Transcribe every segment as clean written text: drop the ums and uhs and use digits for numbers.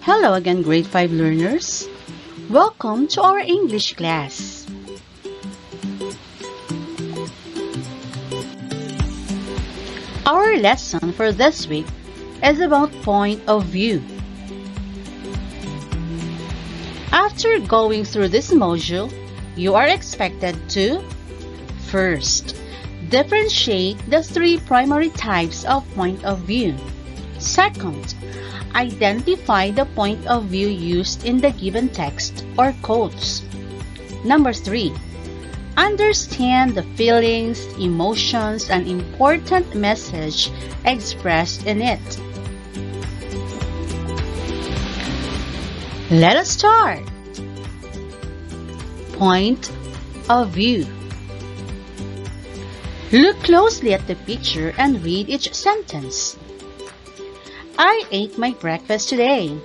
Hello again, grade 5 learners. Welcome to our English class. Our lesson for this week is about point of view. After going through this module, you are expected to first, differentiate the three primary types of point of view. Second, identify the point of view used in the given text or quotes. Number 3, understand the feelings, emotions, and important message expressed in it. Let us start. Point of view. Look closely at the picture and read each sentence. I ate my breakfast today.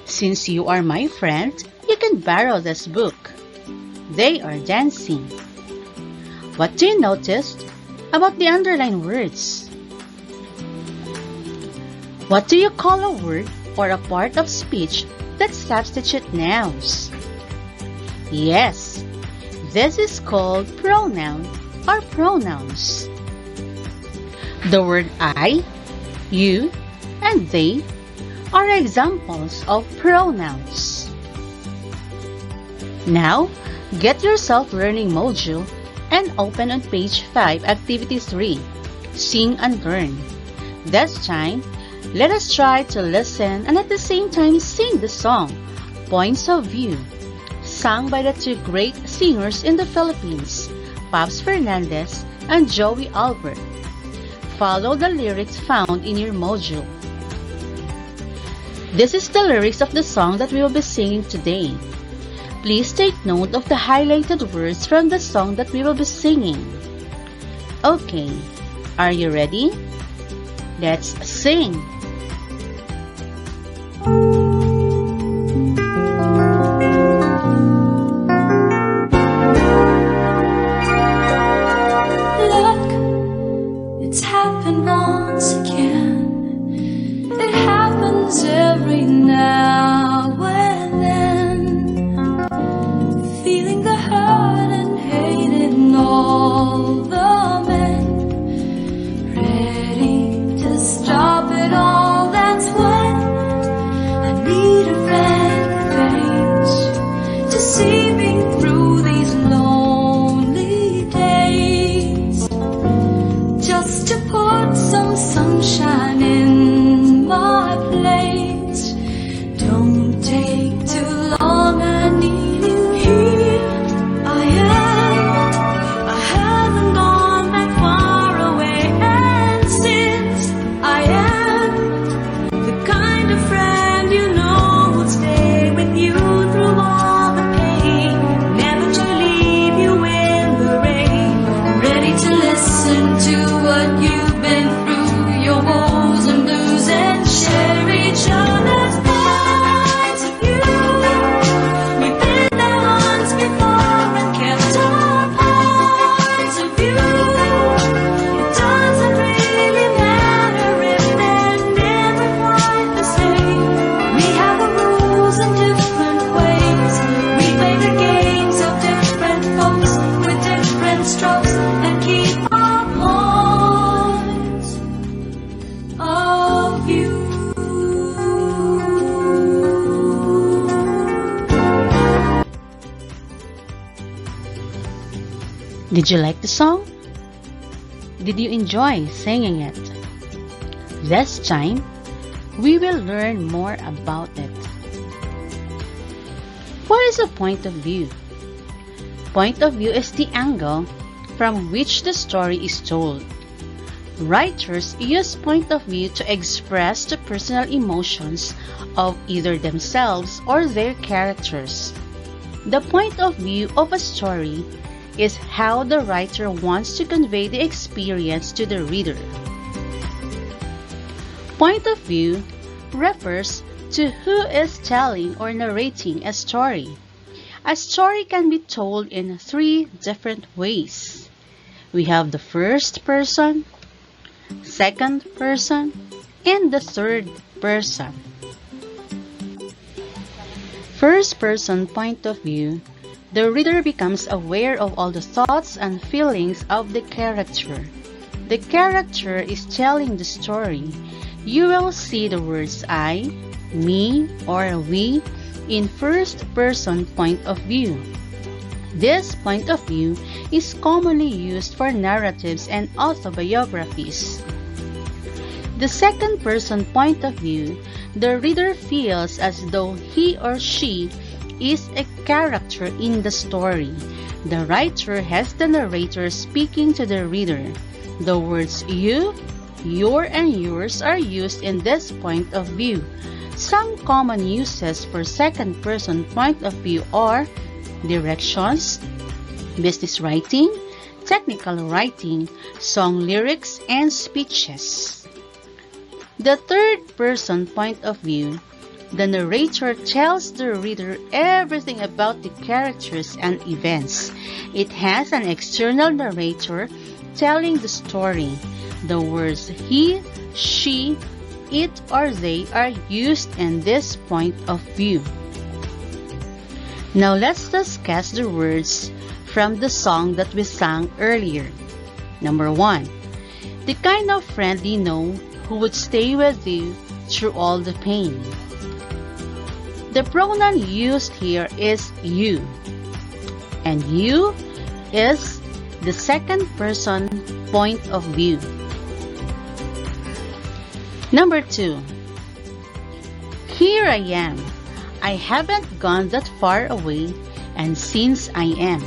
Since you are my friend, you can borrow this book. They are dancing. What do you notice about the underlined words? What do you call a word or a part of speech that substitute nouns? Yes, this is called pronoun or pronouns. The word I, you, and they are examples of pronouns. Now, get your self-learning module and open on page 5, activity 3, Sing and Learn. This time, let us try to listen and at the same time sing the song, Points of View, sung by the two great singers in the Philippines, Pops Fernandez and Joey Albert. Follow the lyrics found in your module. This is the lyrics of the song that we will be singing today. Please take note of the highlighted words from the song that we will be singing. Okay, are you ready? Let's sing! Did you like the song? Did you enjoy singing it? This time, we will learn more about it. What is a point of view? Point of view is the angle from which the story is told. Writers use point of view to express the personal emotions of either themselves or their characters. The point of view of a story is how the writer wants to convey the experience to the reader. Point of view refers to who is telling or narrating a story. A story can be told in 3 different ways. We have the first person, second person, and the third person. First person point of view, the reader becomes aware of all the thoughts and feelings of the character. The character is telling the story. You will see the words I, me, or we in first person point of view. This point of view is commonly used for narratives and autobiographies. The second person point of view, the reader feels as though he or she is a character in the story. The writer has the narrator speaking to the reader. The words you, your, and yours are used in this point of view. Some common uses for second person point of view are directions, business writing, technical writing, song lyrics, and speeches. The third person point of view, the narrator tells the reader everything about the characters and events. It has an external narrator telling the story. The words he, she, it, or they are used in this point of view. Now let's discuss the words from the song that we sang earlier. Number 1. The kind of friend you know who would stay with you through all the pain. The pronoun used here is you, and you is the second person point of view. Number 2. Here I am. I haven't gone that far away, and since I am.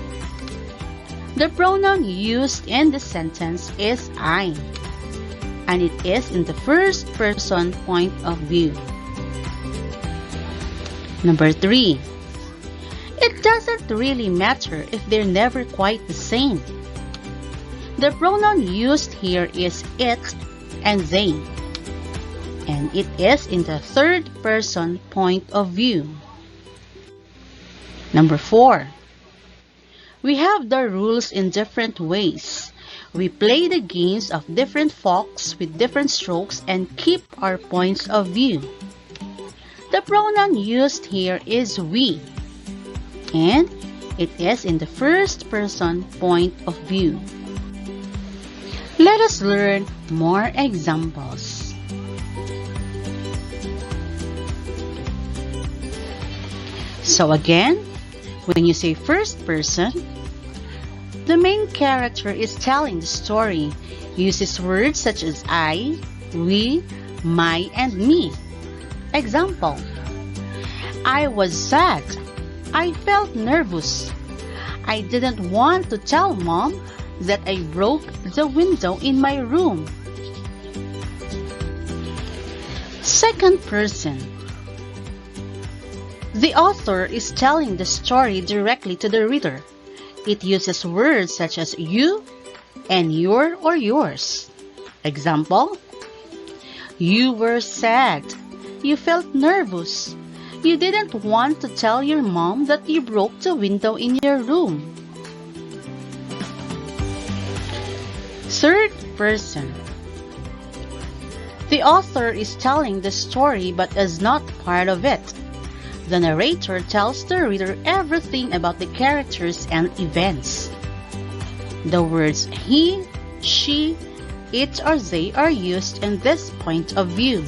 The pronoun used in the sentence is I, and it is in the first person point of view. Number 3. It doesn't really matter if they're never quite the same. The pronoun used here is it and they, and it is in the third person point of view. Number 4. We have the rules in different ways. We play the games of different folks with different strokes and keep our points of view. The pronoun used here is we, and it is in the first person point of view. Let us learn more examples. So again, when you say first person, the main character is telling the story, uses words such as I, we, my, and me. Example: I was sad. I felt nervous. I didn't want to tell Mom that I broke the window in my room. Second person. The author is telling the story directly to the reader. It uses words such as you and your or yours. Example: you were sad. You felt nervous. You didn't want to tell your mom that you broke the window in your room. Third person. The author is telling the story but is not part of it. The narrator tells the reader everything about the characters and events. The words he, she, it, or they are used in this point of view.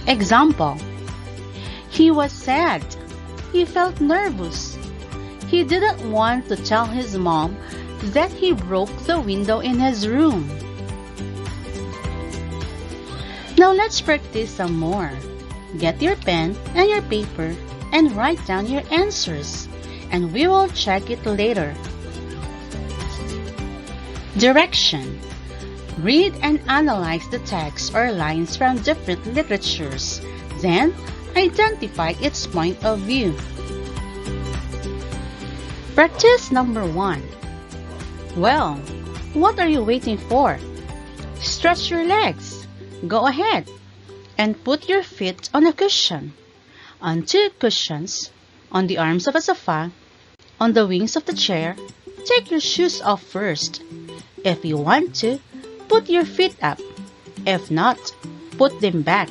Example: he was sad. He felt nervous. He didn't want to tell his mom that he broke the window in his room. Now let's practice some more. Get your pen and your paper and write down your answers, and we will check it later. Direction. Read and analyze the text or lines from different literatures. Then, identify its point of view. Practice number 1. Well, what are you waiting for? Stretch your legs. Go ahead and put your feet on a cushion, on 2 cushions, on the arms of a sofa, on the wings of the chair. Take your shoes off first. If you want to, put your feet up. If not, put them back.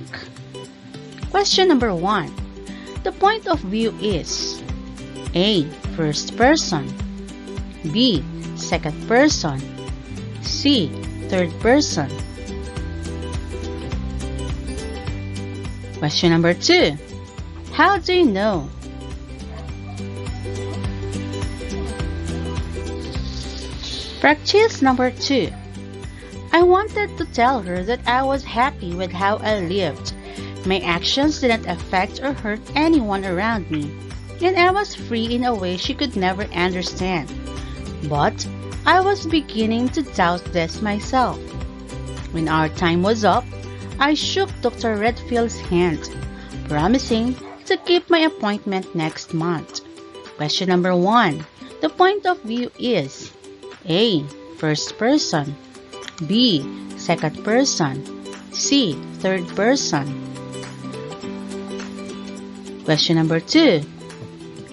Question number 1. The point of view is A. First person, B. Second person, C. Third person. Question number 2. How do you know? Practice number 2. I wanted to tell her that I was happy with how I lived. My actions didn't affect or hurt anyone around me, and I was free in a way she could never understand. But I was beginning to doubt this myself. When our time was up, I shook Dr. Redfield's hand, promising to keep my appointment next month. Question number 1. The point of view is A. First person, B. Second person, C. Third person. Question number 2.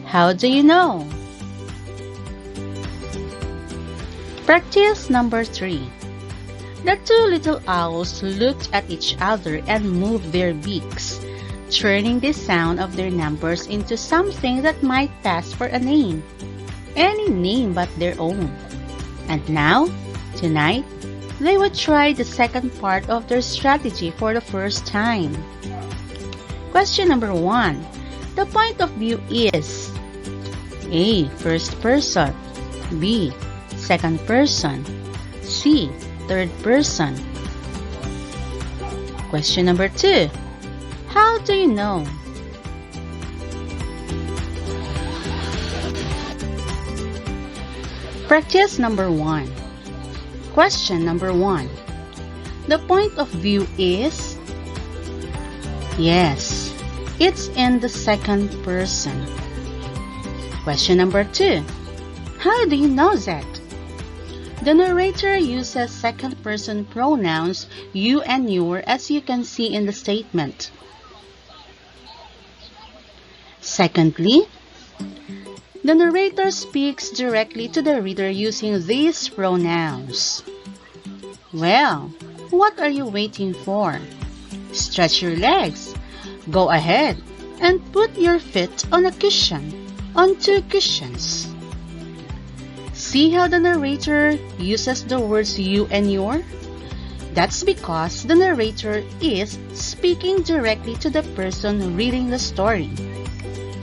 How do you know? Practice number 3. The two little owls looked at each other and moved their beaks, turning the sound of their numbers into something that might pass for a name. Any name but their own. And now, tonight, they would try the second part of their strategy for the first time. Question number 1. The point of view is A. First person, B. Second person, C. Third person. Question number 2. How do you know? Practice number 1. Question number 1. The point of view is? Yes, it's in the second person. Question number 2. How do you know that? The narrator uses second-person pronouns you and your, as you can see in the statement. Secondly, the narrator speaks directly to the reader using these pronouns. Well, what are you waiting for? Stretch your legs. Go ahead and put your feet on a cushion, on 2 cushions. See how the narrator uses the words you and your? That's because the narrator is speaking directly to the person reading the story.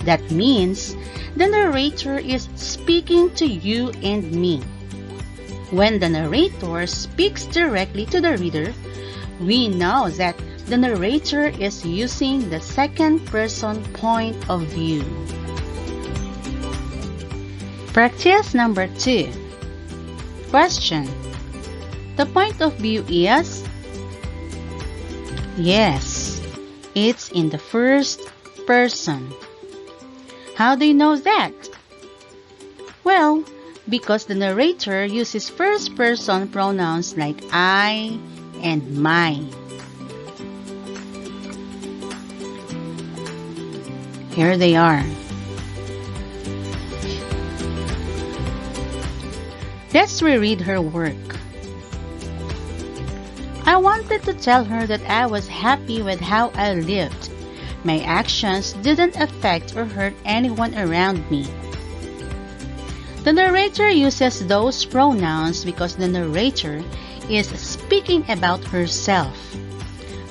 That means the narrator is speaking to you and me. When the narrator speaks directly to the reader, we know that the narrator is using the second person point of view. Practice number 2. Question. The point of view is? Yes, it's in the first person. How do you know that? Well, because the narrator uses first person pronouns like I and my. Here they are. Let's reread her work. I wanted to tell her that I was happy with how I lived. My actions didn't affect or hurt anyone around me. The narrator uses those pronouns because the narrator is speaking about herself.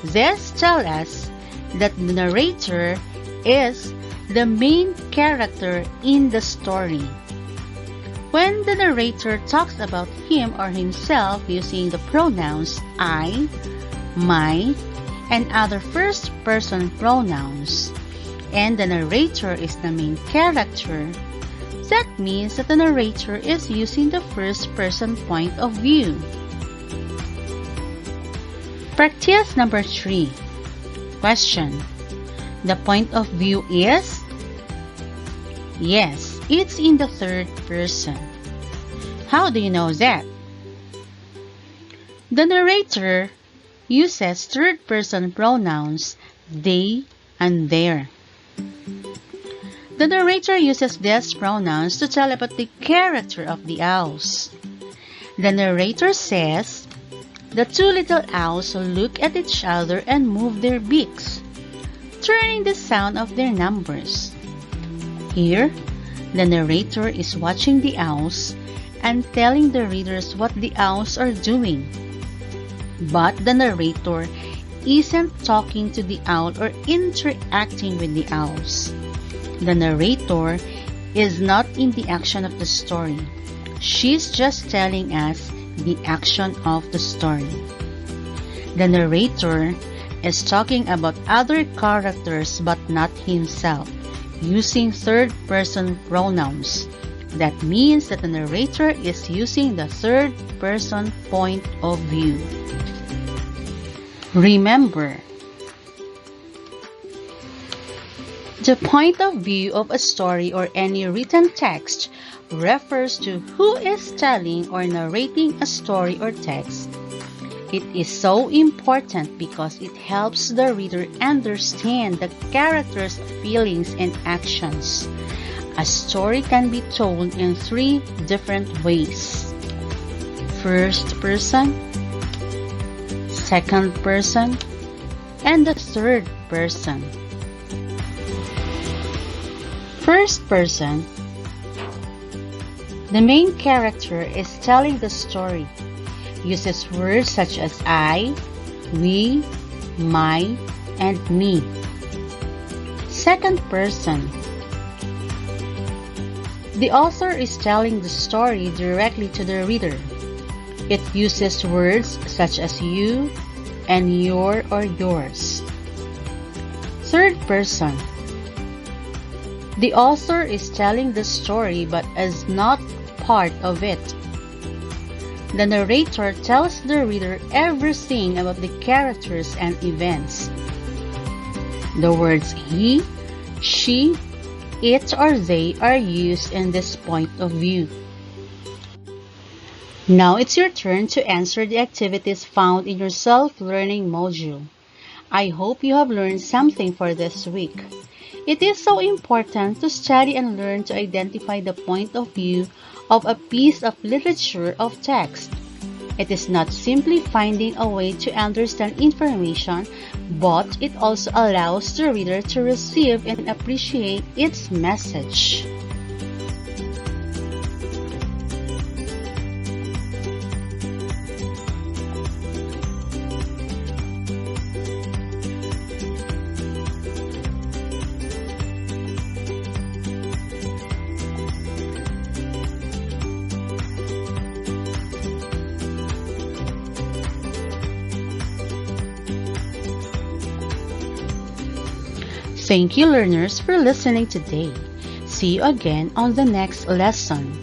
This tells us that the narrator is the main character in the story. When the narrator talks about him or himself using the pronouns I, my, and other first-person pronouns, and the narrator is the main character, that means that the narrator is using the first-person point of view. Practice number 3. Question. The point of view is? Yes, it's in the third person. How do you know that? The narrator uses third-person pronouns they and their. The narrator uses these pronouns to tell about the character of the owls. The narrator says, the two little owls look at each other and move their beaks, turning the sound of their numbers. Here, the narrator is watching the owls and telling the readers what the owls are doing. But the narrator isn't talking to the owl or interacting with the owls. The narrator is not in the action of the story. She's just telling us the action of the story. The narrator is talking about other characters but not himself, using third-person pronouns. That means that the narrator is using the third-person point of view. Remember, the point of view of a story or any written text refers to who is telling or narrating a story or text. It is so important because it helps the reader understand the character's feelings and actions. A story can be told in 3 different ways: first person, second person, and the third person. First person. The main character is telling the story. Uses words such as I, we, my, and me. Second person. The author is telling the story directly to the reader. It uses words such as you and your or yours. Third person. The author is telling the story but is not part of it. The narrator tells the reader everything about the characters and events. The words he, she, it, or they are used in this point of view. Now it's your turn to answer the activities found in your self-learning module. I hope you have learned something for this week. It is so important to study and learn to identify the point of view of a piece of literature of text. It is not simply finding a way to understand information, but it also allows the reader to receive and appreciate its message. Thank you, learners, for listening today. See you again on the next lesson.